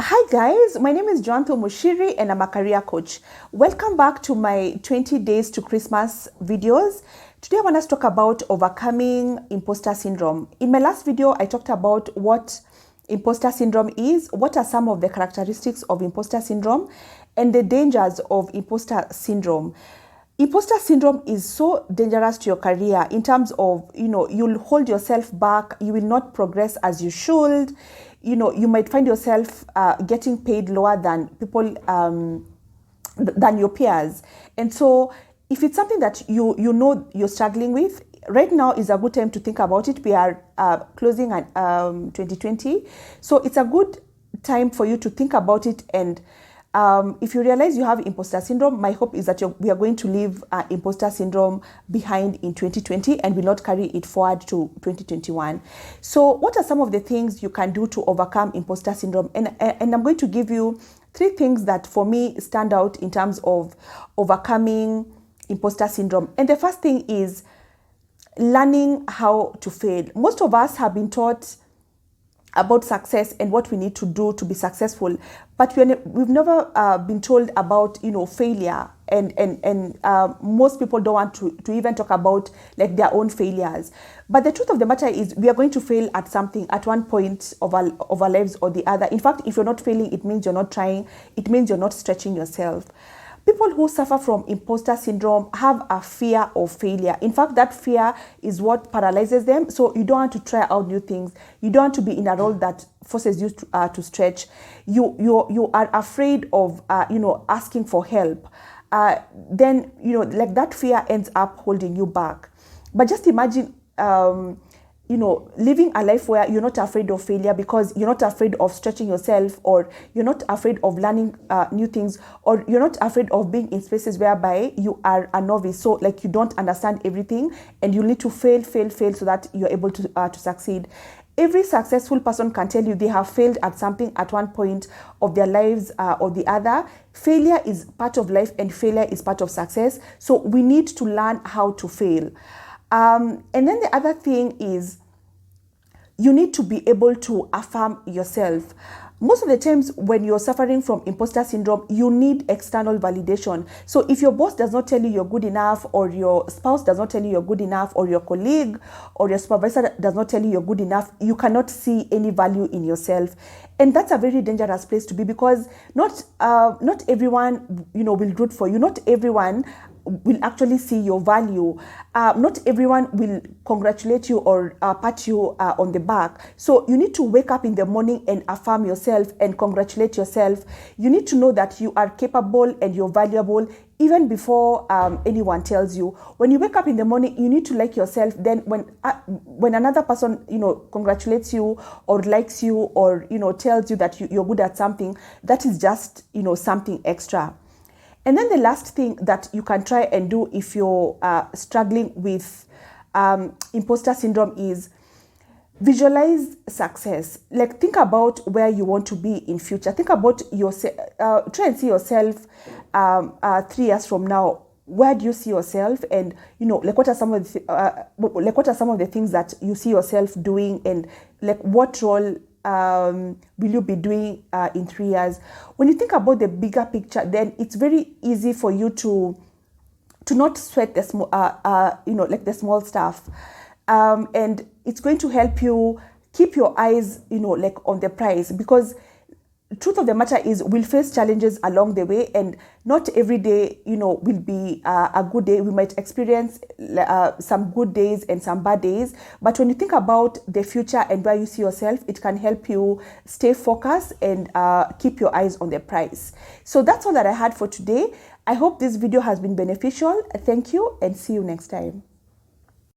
Hi guys, my name is Joanto Mushiri and I'm a career coach. Welcome back to my 20 days to Christmas videos. Today I want us to talk about overcoming imposter syndrome. In my last video, I talked about what imposter syndrome is, what are some of the characteristics of imposter syndrome, and the dangers of imposter syndrome. Imposter syndrome is so dangerous to your career in terms of, you'll hold yourself back, you will not progress as you should. You might find yourself getting paid lower than people, than your peers. And so if it's something that you know you're struggling with, right now is a good time to think about it. We are closing at 2020. So it's a good time for you to think about it. And if you realize you have imposter syndrome, my hope is that we are going to leave imposter syndrome behind in 2020 and will not carry it forward to 2021. So what are some of the things you can do to overcome imposter syndrome? And I'm going to give you 3 things that for me stand out in terms of overcoming imposter syndrome. And the first thing is learning how to fail. Most of us have been taught about success and what we need to do to be successful, but we've never been told about failure, and most people don't want to even talk about like their own failures. But the truth of the matter is we are going to fail at something at one point of our lives or the other. In fact, if you're not failing, it means you're not trying, it means you're not stretching yourself. People who suffer from imposter syndrome have a fear of failure. In fact, that fear is what paralyzes them. So you don't want to try out new things. You don't want to be in a role that forces you to stretch. You are afraid of asking for help. Then like that fear ends up holding you back. But just imagine living a life where you're not afraid of failure because you're not afraid of stretching yourself, or you're not afraid of learning new things, or you're not afraid of being in spaces whereby you are a novice. So like you don't understand everything and you need to fail so that you're able to succeed. Every successful person can tell you they have failed at something at one point of their lives or the other. Failure is part of life and failure is part of success. So we need to learn how to fail. And then the other thing is you need to be able to affirm yourself. Most of the times when you're suffering from imposter syndrome, you need external validation. So if your boss does not tell you you're good enough, or your spouse does not tell you you're good enough, or your colleague or your supervisor does not tell you you're good enough, you cannot see any value in yourself. And that's a very dangerous place to be, because not everyone will root for you. Not everyone will actually see your value. Not everyone will congratulate you or pat you on the back. So you need to wake up in the morning and affirm yourself and congratulate yourself. You need to know that you are capable and you're valuable even before anyone tells you. When you wake up in the morning, you need to like yourself. Then when another person congratulates you or likes you or tells you that you're good at something, that is just something extra. And then the last thing that you can try and do if you're struggling with imposter syndrome is visualize success. Like think about where you want to be in future. Think about yourself. Try and see yourself 3 years from now. Where do you see yourself? And like what are some of the things that you see yourself doing, and like what role will you be doing in 3 years? When you think about the bigger picture, then it's very easy for you to not sweat the small, like the small stuff, and it's going to help you keep your eyes, like on the prize, because truth of the matter is we'll face challenges along the way, and not every day will be a good day. We might experience some good days and some bad days, but when you think about the future and where you see yourself, it can help you stay focused and keep your eyes on the prize. So that's all that I had for today. I hope this video has been beneficial. Thank you and see you next time.